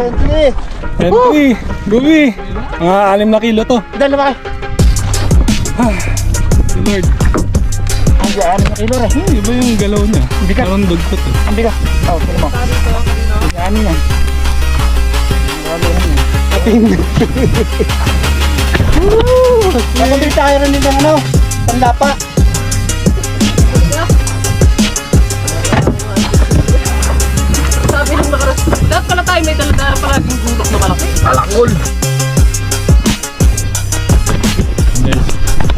Entry! Gubi! Mga 6 na kilo to. Dalawa. Lord. Ang gaan na kilo rin. Iba yung galaw niya. Bigat. Parang dugtot eh. Ang bigat. Oo, sino mo? Gaan yan. Ating. Nakabili tayo rin din ng ano, panlapa. Sabi nung nakaras, dapat pala tayo may dala-dala palaging gulok na malaki. Alakol! Guys,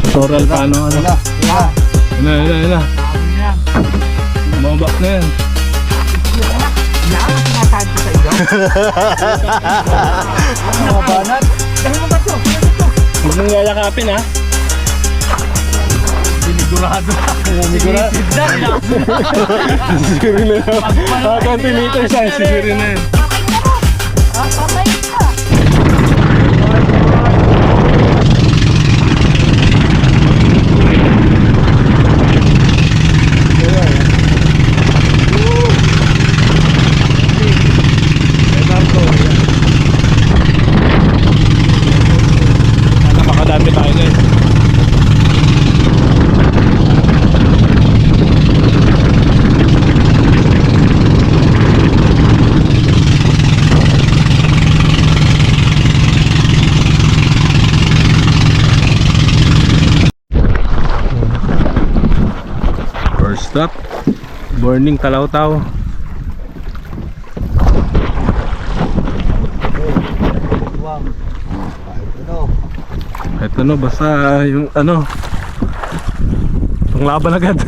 tutorial paano ano. Ina. Mabak na yan. Mga banat. Huwag mong yayakapin ha. Binigurado. Sisiri na yan. 20 meters yan, sisiri na yan. Napakadami tayo guys. First stop, Burning Talawtaw. Ito no, basta yung ano, panglaban agad.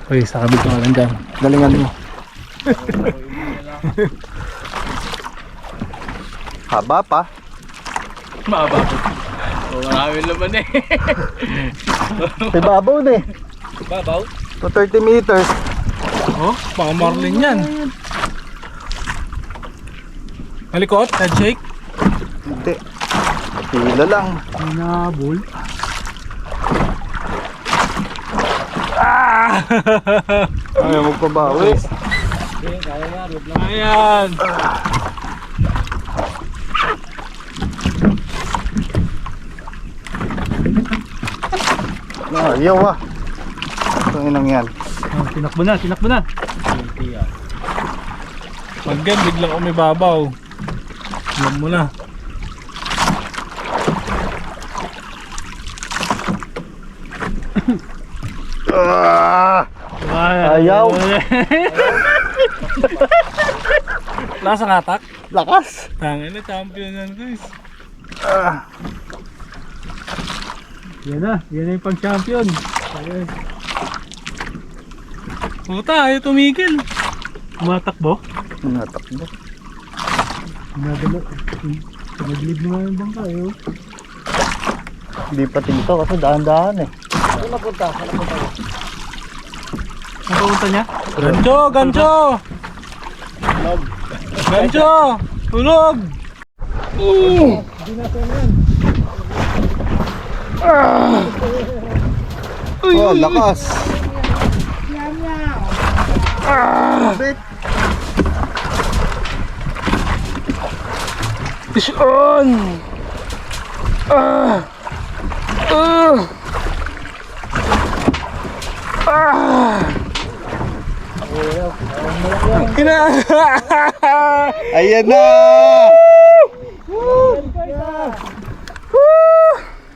Uy, sa kabig ka lang dyan. Galingan mo. Haba pa. Mababa. Marami naman eh. Ibabaw na eh. Babaw? To 30 meters. Oh, pang marlin yan. Malikot, head shake. Hindi. Hila lang. Hinabol. Ayaw magpabawi. Ayan. Ayaw ah. Ito inang yan. Tinakbo na. Paggan, biglang umibabaw. Alam mo na. Ayaw. Lasang atak. Lakas. Tangin na, champion yan guys. Yan na yung pang champion. Puta, ayaw tumigil. Tumatakbo. Natakbo. Nadalo. Nag-lead naman yung bangka eh. Hindi pa tinto kasi dahan-dahan eh. Saan napunta? Napunta niya? Gancho! Gancho! Tulog! Oh, lakas. Fish on! Ina! Ayan na!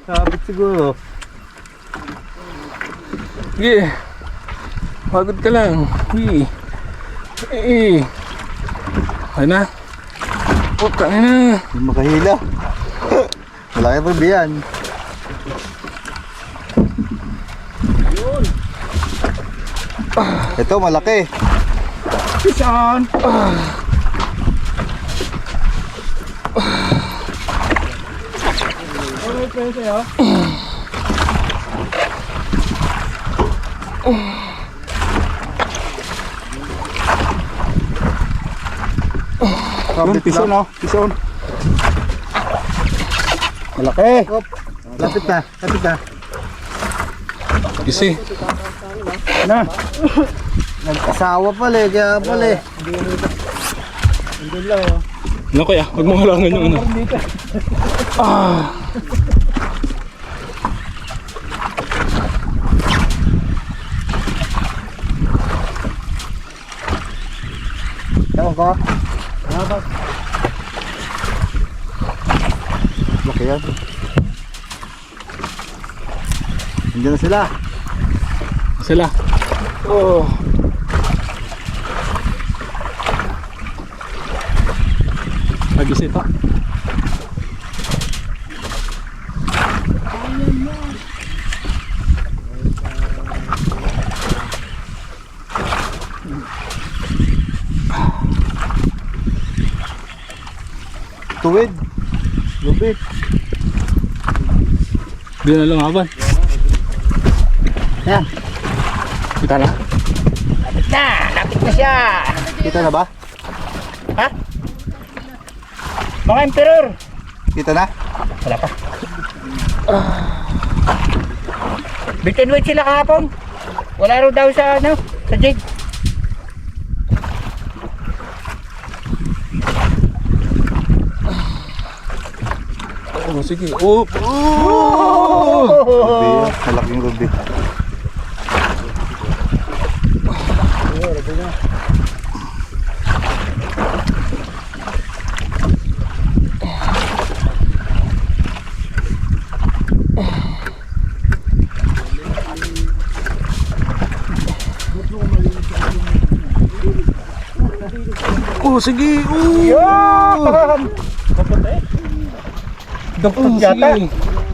Sabit siguro. Sige. Pagod ka lang. Uy. Eh. Ay na. Puta na. Hindi makahila. Malaki pa ba yan? Ito malaki. Pisan. Ano yung pwede sa'yo? Yun, pison oh. Pison. Malaki. Op. Lapit na. Lapit na. Isi. Na. Nagkasawa pala eh. Kaya pala eh. Ano kaya? Huwag mo halangan yung ano. Ah. Ewan ko. Laki yan. Nandiyan na sila. Sila. Oh. Pag-isi ito. Tuwid. Lubid. Di na lumaban. Yan. Kita na. Lapit na. Lapit na siya. Kita na ba? Ha? Mga emperor! Kita na? Wala pa. Bit and wait sila kahapon. Wala raw daw sa ano, sa jig. Oh, sige. Oh. Ruby. Malaking ruby. Oh, sige. Oh. Yan! Dugtot Oh, yata. sige.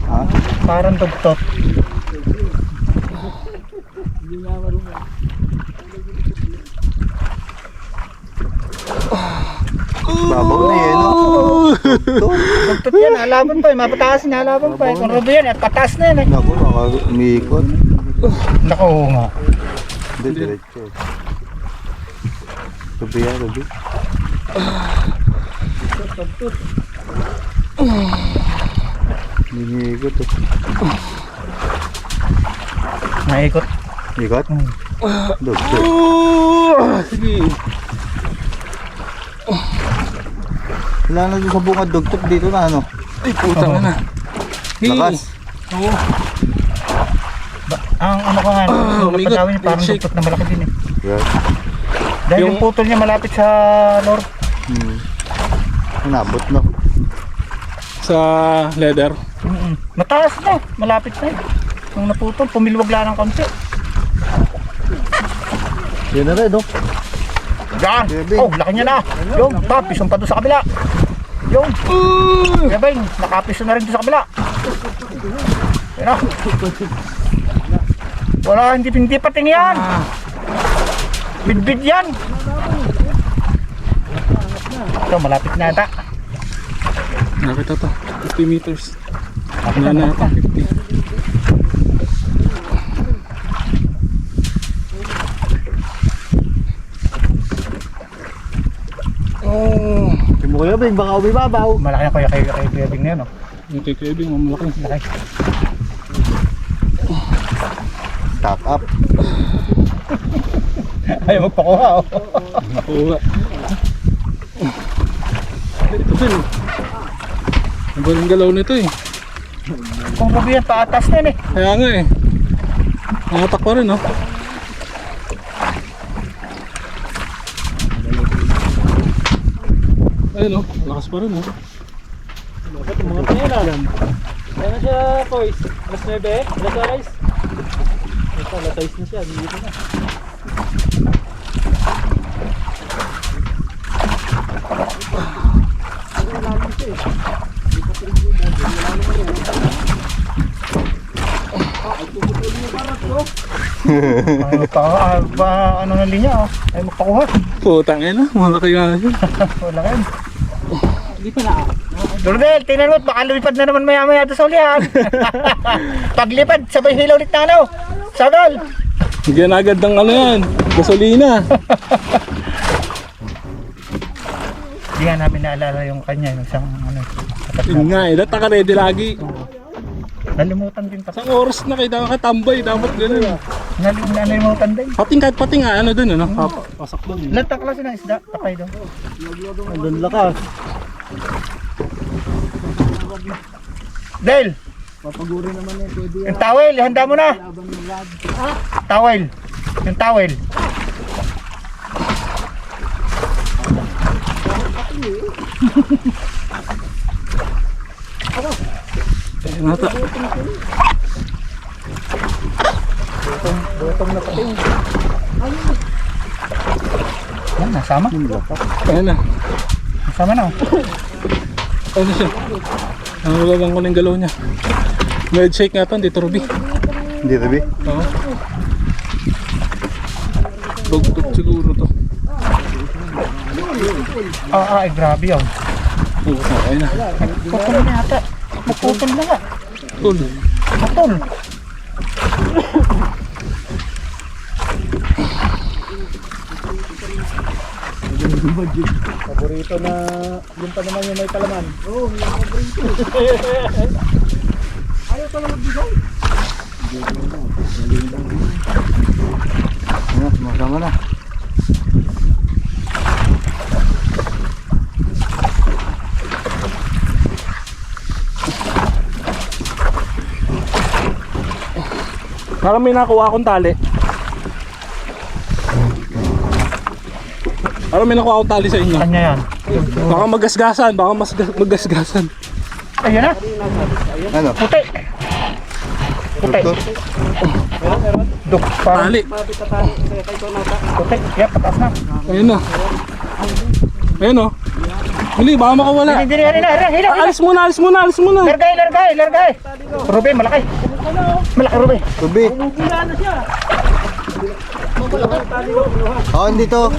Ha? Parang dugtot. Babaw na yan. No? Oh. Dugtot yan. Halaban pa. Mapataas na halaban pa. Kung rudo yan, at pataas na yan. Naku, umiikot. Naku, oo nga. Hindi, diretso. Ruby yan, ruby. Umiikot eh. Naikot. Ikot? Dugto. Oh. Sige. Wala na doon sa bungad dugtok dito na ano. Ay, puta na. Lakas. Oo. Ang ano ko nga, umiikot. napatawin niya parang Shake. dugtot na malaki din eh. Yan. Dahil Yung- yung putol niya malapit sa north. Inabot no. Sa leather. Mataas na, malapit na. Nung naputol, pumilwag lang ng konti. Yan na rin no. Yan! Bebe. Oh, laki niya na! Yung, pisong pa doon sa kabila. Yung, Bebeng, nakapiso na rin doon sa kabila. Yan na. Wala, hindi pating yan. Bidbid yan. Ito, malapit na ata. Nakita to. 50 meters. Wala na ata. 50. Oh. Yung mo kayo Ben, baka umibabaw. Malaki na kay Bebeng na yun, oh. Yung kay Kevin, mamalaki. Malaki. Stack up. Ayaw magpakuha, oh. Nakuha. Ito din. Ang galing galaw nito eh. Kung gabi yan, paatas na yun eh. Kaya nga eh. Nakatak pa rin oh. Ayun oh, lakas pa rin oh. Mga pera. Yan na siya, boys. Alas 9, alas 6. Ito, alas 6 na siya. Dito na. Ano na linya, oh. Ay magpakuha. Putang ina, malaki nga yun. Wala kayo. Hindi pa na. Lourdel, tingnan mo, baka lumipad na naman maya-maya doon sa ulihan. Paglipad, sabay hilaw ulit na ano. Sagol. Bigyan agad ng ano yan, gasolina. Hindi nga namin naalala yung kanya, yung isang ano. Yun nga eh, data ka ready lagi. Nalimutan din pa. Sa oras na kayo nakatambay, dapat gano'n. Nalimutan din. Pating kahit pating nga, ano dun, ano? Pasak dun. Lantak lang ng isda, takay doon. Andun lakas. Del! Papaguri naman eh, pwede yan. Yung towel, ihanda mo na. Towel. Yung towel. Ayun nata. Botong na pating. Yan, nasama. Ayun na. Nasama na. Ano siya? Nangulagang ko na yung galaw niya. Med shake nga to, dito Ruby. Hindi, Ruby. Oo. Bugtog siguro to. Ay grabe yun. Oo, ayun na. Putol na yata. Magputol na nga. Cool. Putol. Paborito na yung pa naman yung may palaman. Oo, yung paborito. Ayaw pala magbigay. Ayan, sumasama na. Parang may nakuha akong tali. Parang may nakuha akong tali sa inyo. Kanya yan. Baka magasgasan, baka magasgasan. Ayun na. Ano? Puti. Puti. Duk. Parang Tali. puti. Kaya pataas na. Ayun na. Ayun o. Huli, baka makawala. Hindi na. Hilaw. Alis muna, alis muna, alis muna. Largay. Ruby, malaki. Malaki, Ruby. Ruby. Oo, dito.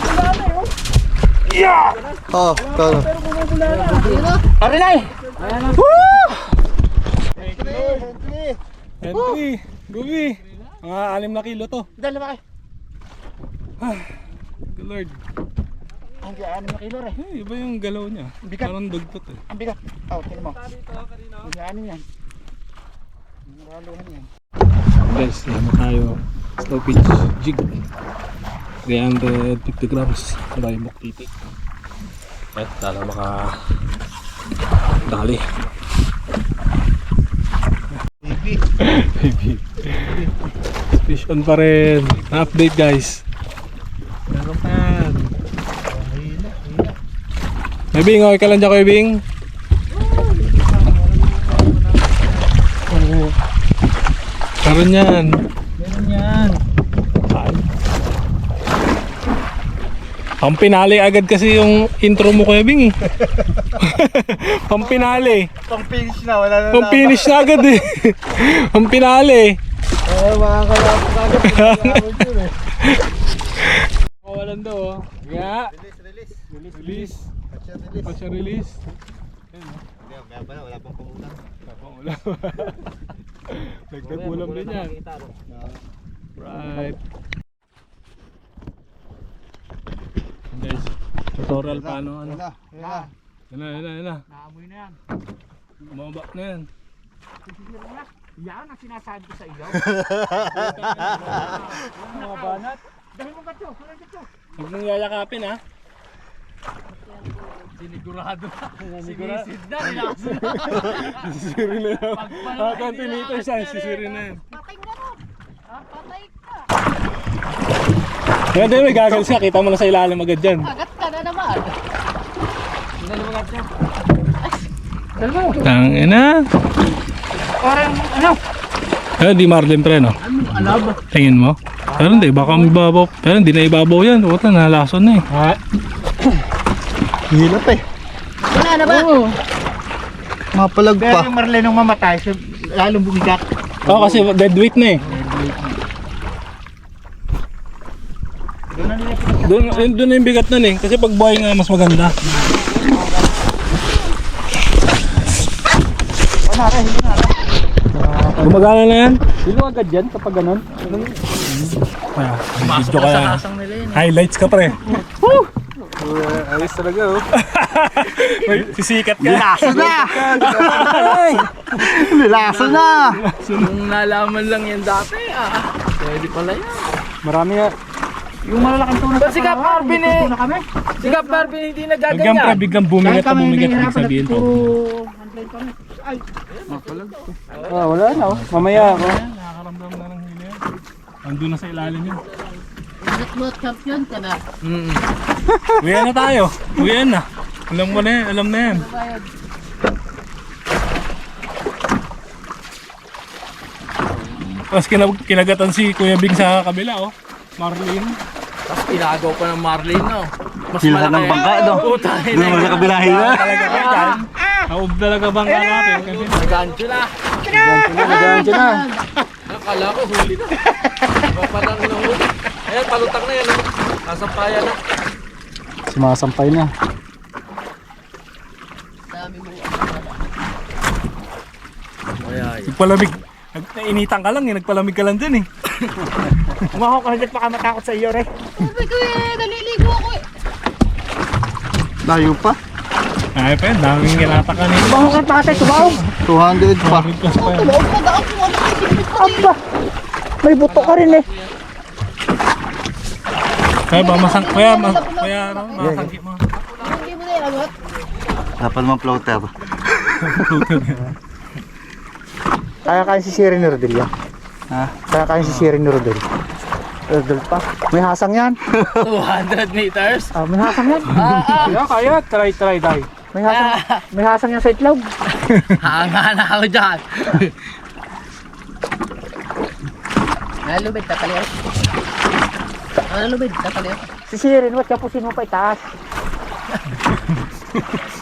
Yeah! Oo, ito. Arinay! Woo! Entry. Gubi. Mga 6 na kilo to. Dalawa kayo. Good Lord. Ang gano'n na kilo rin. Eh, iba yung galaw niya. Bigat. Parang dugtot eh. Ang bigat. Oh, tingnan mo. Ang gano'n yan. Ang raluhan yan. Guys, yan na tayo. Slow pitch jig. 350 grams. Wala yung buktiti. At sana maka dali. Baby. Fish on pa rin. Na-update guys. Meron pa yan. May Bing, okay ka lang dyan Kuya Bing? Meron yan. Ang pinali agad kasi yung intro mo Kuya Bing eh. Ang pinali. Pang finish na, wala na. Ang finish na agad eh. Ang pinali. Mga kalapos agad. Kawalan daw oh. Yeah. Release. Patch release. Wala pang pamulang. Nagtag-ulam din yan. Right. Guys, tutorial paano ano. Yan na. Naamoy na yan. Bumaba na yan. Yan ang sinasabi ko sa iyo. Mga banat. Dahil mo gato. Huwag mong yayakapin ha. Sinigurado na. Sinisid na. Nilakas na. Sisirin na yan. 20 meters yan, sisirin na yan. Patay ka na. Patay ka. Yan din, may gagawin siya. Kita mo na sa ilalim agad dyan. Kagat ka na naman. Dalawa ka Tangina. Orang ano? Eh, di marlin pre no? Alab. Tingin mo? Pero hindi, baka may ibabaw. Pero hindi na ibabaw yan. Puta, nalason na eh. Hilap eh. Wala na ba? Mapalag Pero pa. yung marlin nung mamatay, so, lalong bumigat. Oo, kasi dead weight na eh. Doon na yung bigat nun eh. Kasi pag buhay nga mas maganda. Gumagana na yan? Sino agad yan kapag ganun? Ah, video ka na. Highlights ka pre. Ayos talaga oh. May sisikat ka. Lasa na! Lasa na! Nung nalaman lang yan dati, pwede pala yan. Marami nga. Yung malalaking tuna Ba't si Kap Marvin eh? Si Kap Marvin hindi Biglang pre, nagaganyan. biglang bumigat na bumigat. Ibig sabihin to. Wala na oh. Mamaya ako. Nakakaramdam na ng hili yan. Andun na sa ilalim yan. Not champion ka na. Uwian na tayo. Uwian na. Alam mo na yan. Alam na yan. Tapos kinagatan si Kuya Bing sa kabila oh. Marlene. Tapos pinagaw pa ng Marlene, no? Mas Pinaka ng bangka, no? Puta, Doon mo sa kabilahin na. Talaga ba yan? Naub talaga bangka natin. Kasi Gancho na. Nag-ancho na. Akala ko huli na. Papalang na huli. Ayan, palutang na yan. Kasampayan na. Sumasampay na. nagpalamig. Nainitan ka lang eh. Nagpalamig ka lang dyan eh. Umako ka hanggat baka matakot sa iyo, re. Sabi ko eh, naliligo ako eh. Layo pa. Ay pa yan. Daming kinata ka nito. Umako ka patay, tumaw. 200 pa. Plus pa yan. Tulog pa daw ako. Aba, may buto ka rin eh. Kaya ba masang... Kaya masangkit mo. Hindi mo na yan, agot. Dapat naman floater. Kaya kaya si Siri ni Rodel yan. Ha? Kaya kaya si Siri ni Rodel. Rodel pa. May hasang yan. 200 meters. May hasang yan. Kaya, try, die. May hasang yan sa itlog. Hanga na ako dyan. Nalubid, tataliw. Nalubid, tataliw. Si Siri, what kapusin mo pa itaas.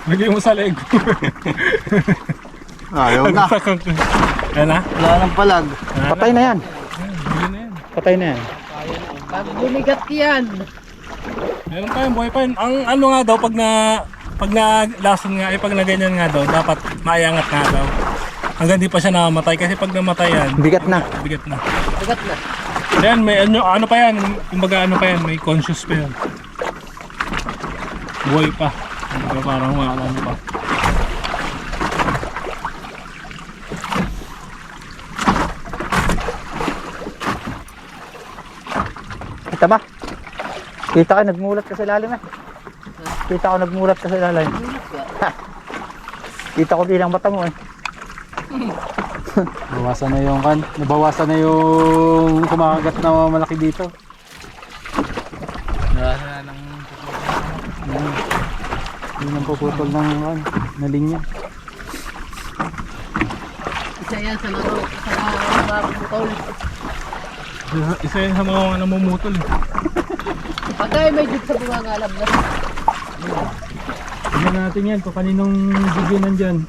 Lagay mo sa leg. Ayaw na. Ayan na. Wala nang palag. Patay na yan. Bili na yan. Patay na yan. Pag bumigat yan. Meron pa yan, buhay pa yan. Ang ano nga daw, pag lason nga, pag na ganyan nga daw, dapat maiangat nga daw. Hanggang di pa siya namamatay. Kasi pag namatay yan, Bigat na. bigat na. Bigat na. Yan, may ano pa yan, kumbaga ano pa yan, may conscious pa yan. Buhay pa. Kumbaga parang ano pa. Kita ba? Kita ka, nagmulat ka sa ilalim eh. Kita ko nagmulat ka sa ilalim. Ha. Kita ko bilang mata mo eh. Nabawasan na yung nabawasan na yung kumakagat na malaki dito. Nasa ng... Yun ang puputol na linya. Isa yan sa laro. Sa mga putol. Isa yan sa mga namumutol eh. Pagka may dito sa bunga nga alam na. Tignan natin yan kung kaninong video nandyan.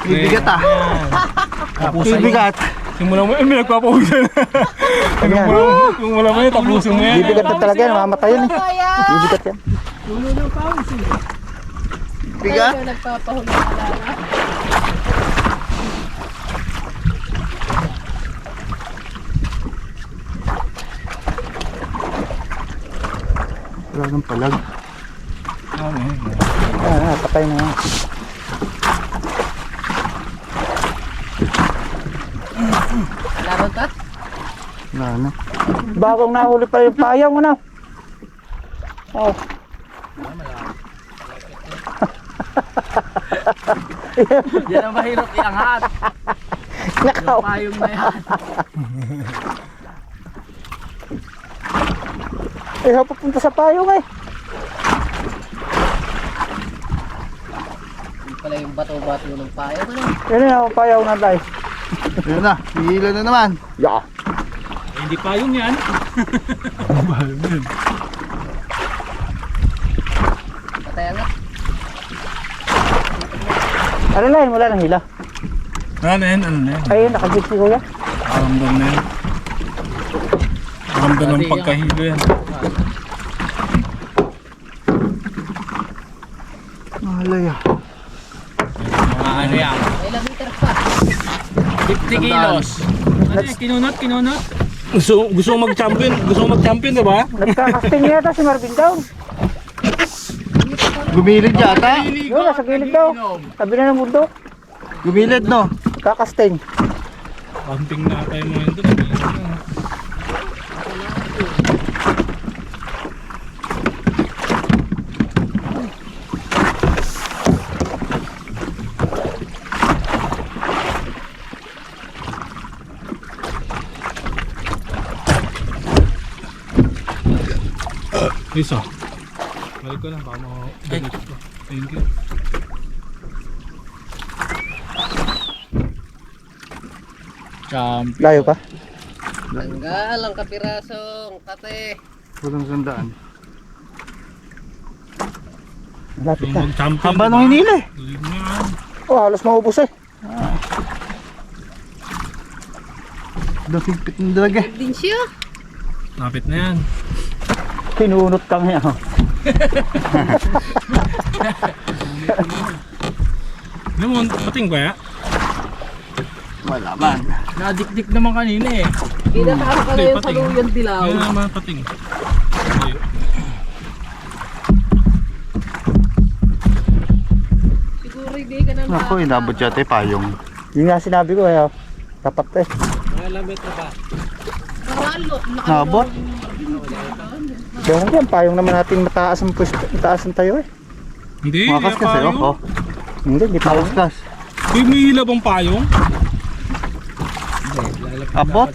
Bibigat ah. Tapusin mo. Bibigat. Simulan mo, may nagpapawisan. Simulan mo yun, tapusin mo yan. Bibigat na talaga yan, mamatay yan eh. Bibigat yan. Bigat. Kaya nagpapahuli ka lang. Wala nang palag. Patay na yan. Laro tat? Wala na. Bagong nahuli pa yung payang mo na. Oh. Yan ang mahirap iangat. Nakaw. Yung payong na yan. Papunta sa payong eh. Yung pala yung bato-bato ng payong. Ano? Yan na ang payong na tayo. Yun na. Hihila na naman. Yeah. Hindi pa yun yan. Patay angat. Ano na yun? Wala nang hila. Ano na yan? Ano na yan? Ayun, nakagit si kuya. Ramdam na yan. Ramdam ng pagkahilo yan. Malay ah. Mga ano yan? 50 kilos. Ano yan? Kinunot? Gusto mo mag-champion? Gusto mo mag-champion, di ba? Nagkakasting yata si Marvin daw. Gumilid yata. Yun, nasa gilid daw. Sabi na ng bundok. Gumilid no. Kakasting. Camping na tayo mo yun doon. Isa. Balik ko lang, baka mo-donate ko. Thank you. Champion. Layo pa. Tanggal ang kapirasong kate. Walang sandaan. Malapit Gusto na. mo mag-champion, Haba nung hinila eh. Galing mo yan. Oh, halos maubos eh. Dahigpit ng dalag eh. Din siya. Lapit na yan. Pinunot kami ah. Alam mo, pating ba ya? Wala man. Nadikdik naman kanina eh. Pinataro ka Hindi, ngayon sa pating. luyan dilaw. Ayun naman, pating. Hindi. Siguro hindi ka na Ako, inabot yata yung payong. Yun nga sinabi ko eh. Tapat eh. Mga lamit na ba? Maralo. Nabot? Kaya hindi, ang payong naman natin mataas ang pwesto, mataas ang tayo eh. Hindi, Makas kasi payong. oh. Hindi, hindi payong. Makas. Uy, may hila bang payong? Abot?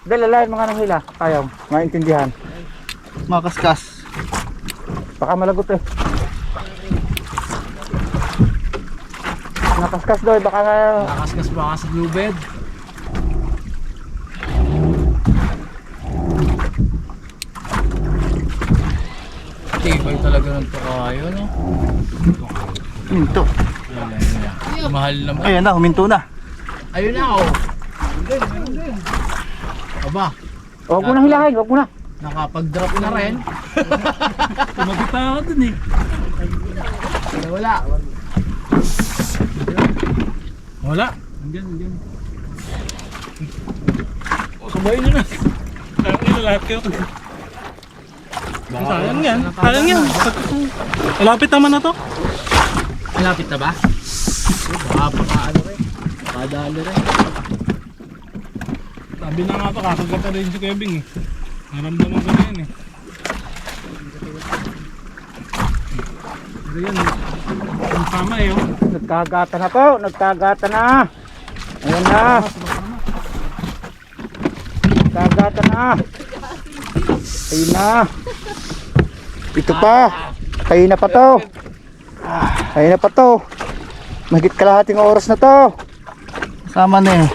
Dahil lalayan mga nang hila, payong, maintindihan. Makaskas. Baka malagot eh. Nakaskas doy, baka nga... Nakaskas baka sa blue bed. Tibay talaga ng pakayo, no? Minto. Mahal naman. Ayan na, huminto na. Ayun na, oh. Aba, Huwag mo nang hilahin, huwag mo na. nakapag-drop na rin. Tumagita ako dun eh. Wala. Wala. Andyan. Oh, sabayin nyo na. Sayang nyo lahat kayo. Sayang yan. Sayang yan. Malapit naman na to. Malapit na ba? Baka ano rin. Kadali rin. Sabi na nga pa, kakagat na rin si Kevin eh. Naramdaman ko na yan eh. Pero yan, ang tama eh oh. Nagkagata na po, nagkagata na. Ayan na. Nagkagata na. Ayun na. Ito pa. Ayun na pa to. Ayun na pa to. Mahigit kalahating oras na to. Sama na eh.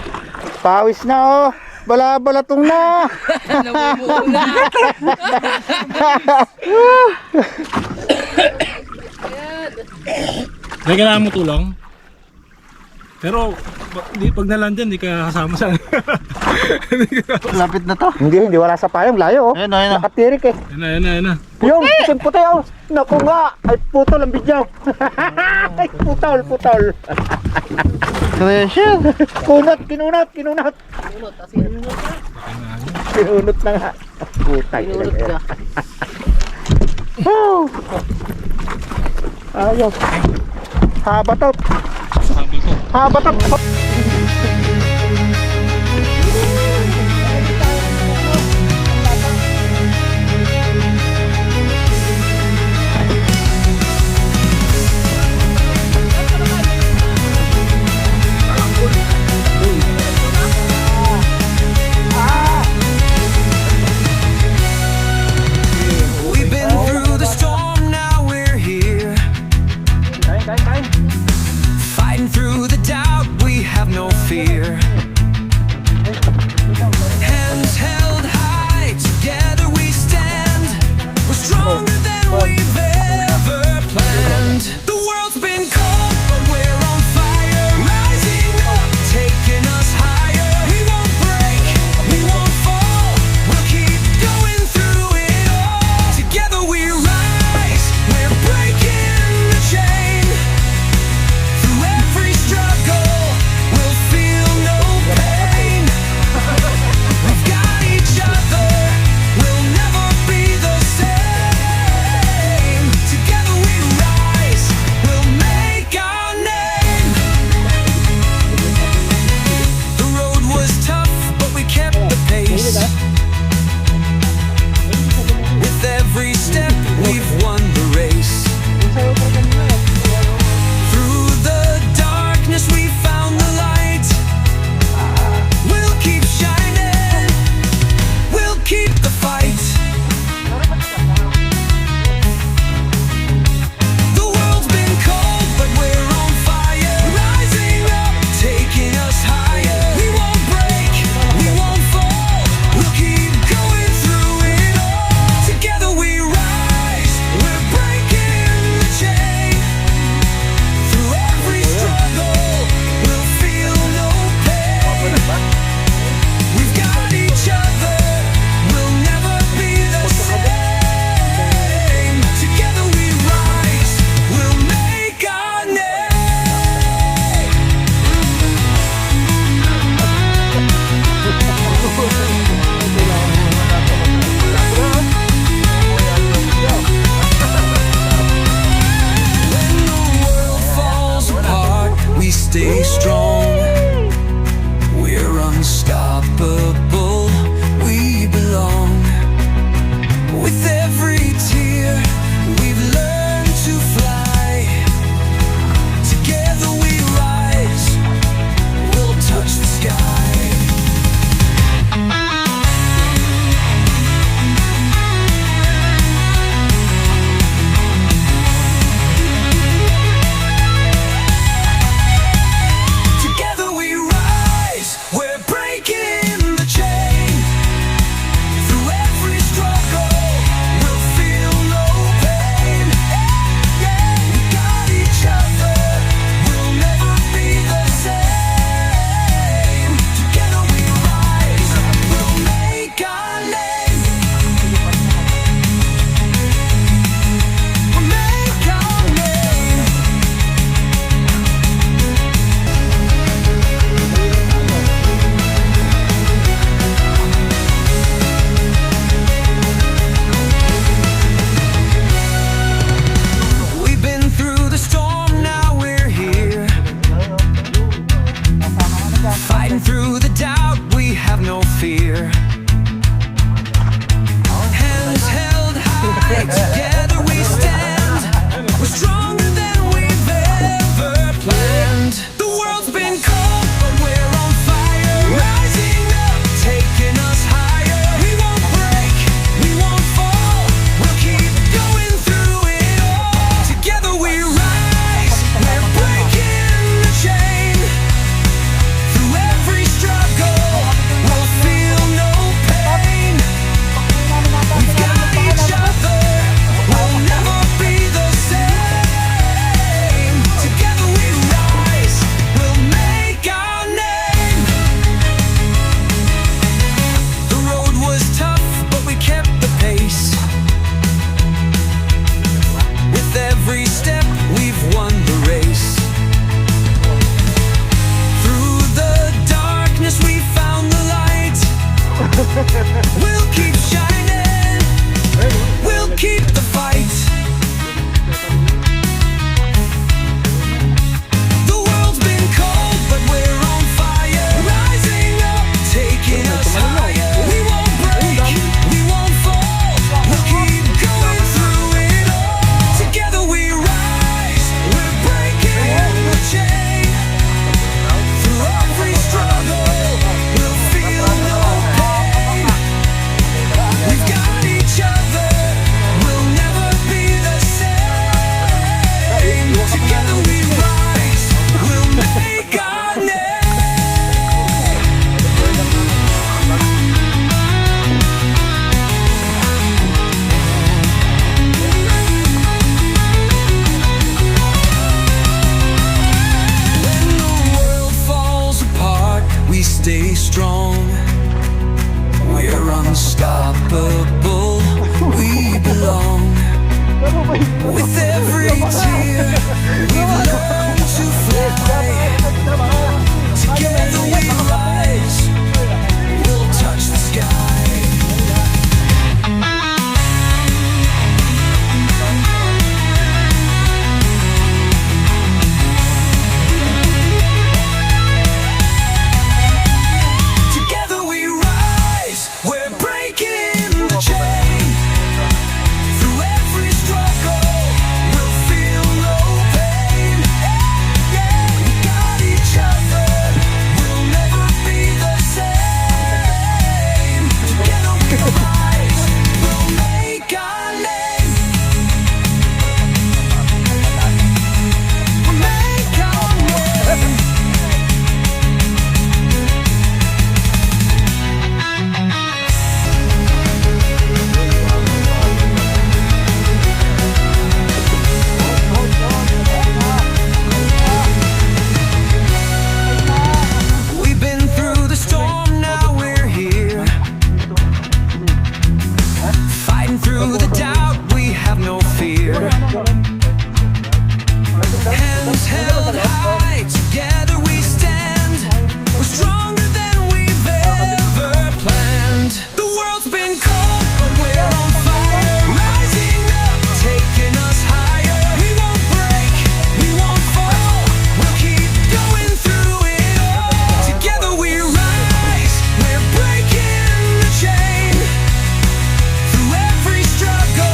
Pawis na oh. Bala-balatong na. Namumuo na. Hindi kailangan mo tulong. Pero pag nalan dyan, hindi ka kasama sa... Lapit na to. Hindi wala sa payong. Layo oh. Ayun na. Nakatirik eh. Ayun na. Yung puting puti oh. Naku nga. Ay putol ang bidyaw. Ay putol. Treasure. Kinunot. Kinunot na nga. Putay. Pinulot ka. Oh. Ayaw. Habatot. Sabi ko. Habatot. We've been through the storm, now we're here. Kain. Fighting through the doubt, we have no fight, together we stand. We're stronger than we've ever planned. The world's been cold, but we're on fire. Rising up, taking us higher. We won't break, we won't fall. We'll keep going through it all. Together we rise, we're breaking the chain. Through every struggle, we'll feel no pain. We've got each other, we'll never be the same. Together we rise, we'll make our name. The road was tough, but we kept the pace. With every step, we've won the race. Through the darkness, we found the light. We'll keep shining, we'll keep the fight. The world's been cold, but we're on fire. Rising up, taking us higher. We won't break, we won't fall. We'll keep going through it all. Together we rise, we're breaking the chain. Through every struggle, we'll feel no pain. We've got each other, we'll never be the same. Together we rise, we'll make our name. When the world falls apart, we stay strong. We're unstoppable, we belong. With every tear, we've learned to fly. Together we rise, we'll touch the sky. Together we rise, we're breaking the chain. Through every struggle, we'll feel no pain. We got each other, we'll never be the same. Together we rise, we'll make our name. We'll make our name. We've been through the storm, now we're here. Fighting through the doubt, we have no fear. Hands held high, together we stand. We're stronger than we've ever planned. The world's been cold, but we're on fire. Rising up, taking us higher. We won't break, we won't fall. We'll keep going through it all. Together we rise, we're breaking the chain. Through every struggle,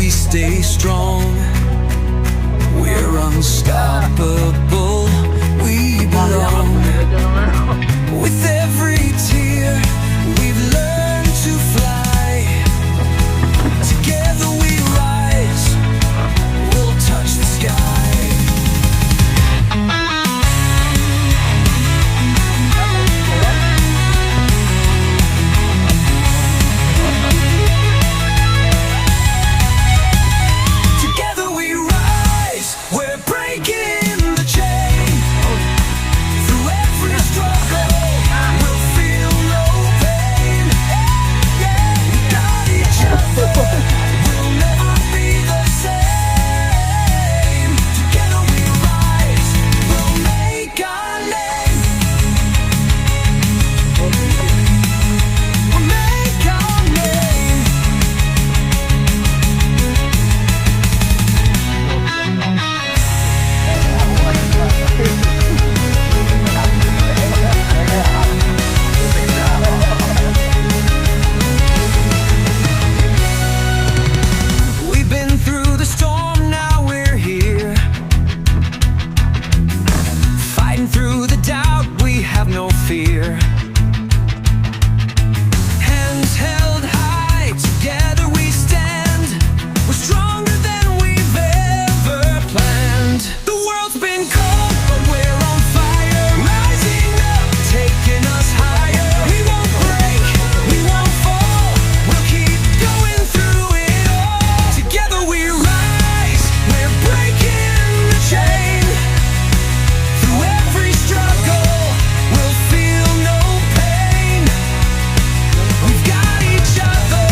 we stay strong. We're unstoppable, we belong. With every tear, we've learned to fly. Together we rise, we'll touch the sky. Together we rise, we're breaking the chain. Through every struggle, we'll feel no pain. We got each other, we'll never be the same. Together we rise, we'll make our name. We'll make our name. We've been through the storm, now we're here. Fighting through the doubt, we have no fear. Hands held high, together we stand. We're stronger than we've ever planned. The world's been cold, but we're on fire. Rising up, taking us higher. We won't break, we won't fall. We'll keep going through it all. Together we rise, we're breaking the chain. Through every struggle, we'll feel no pain. We've got each other,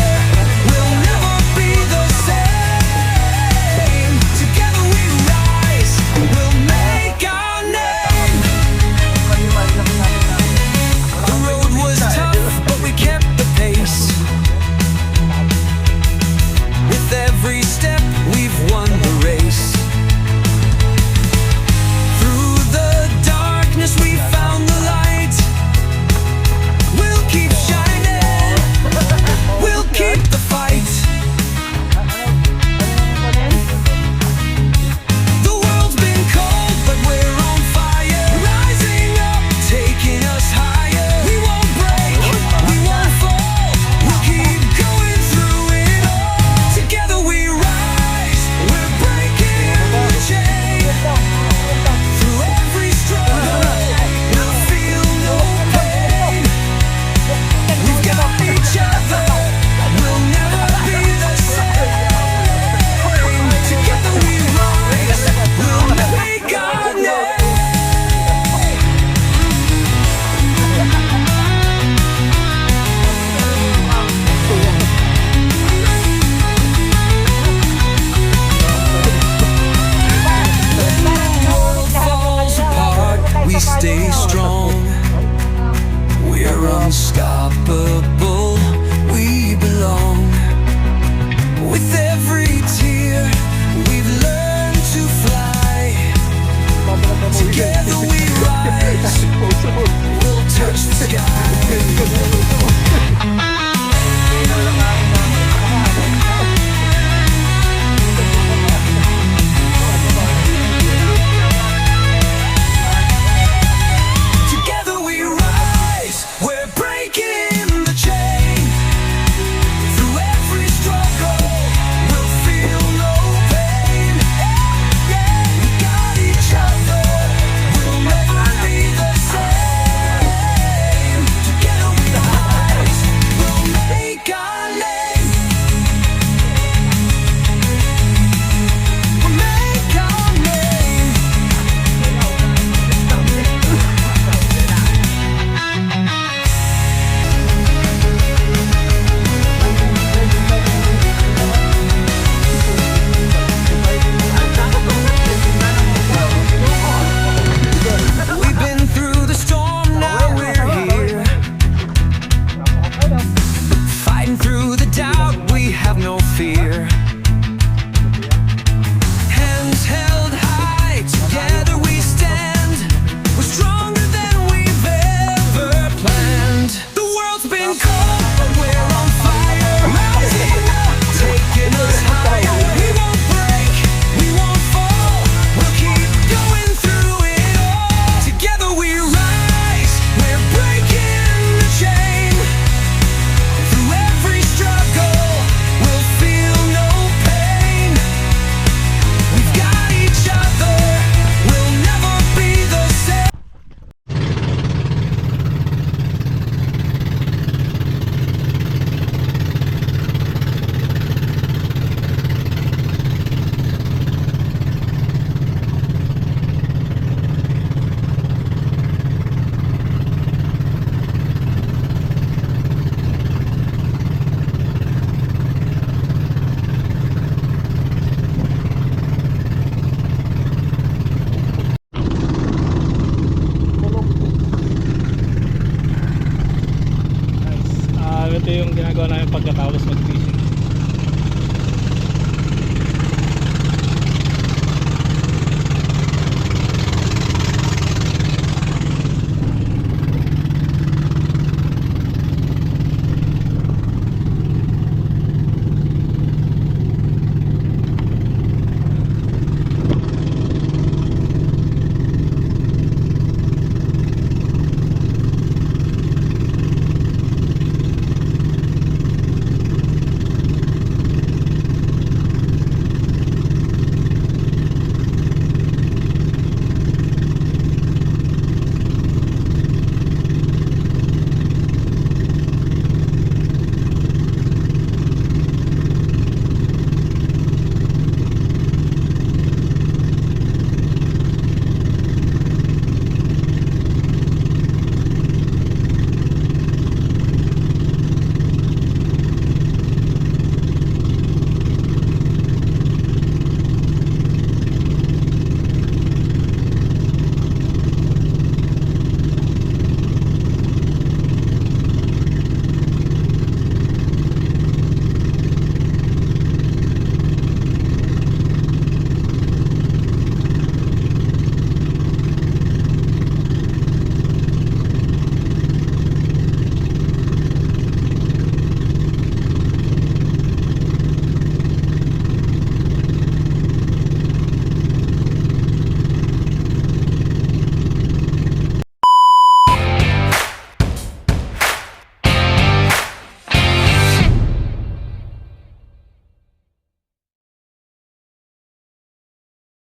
we'll never be the same. Together we rise, we'll make our name. The road was tough, but we kept the pace. With every step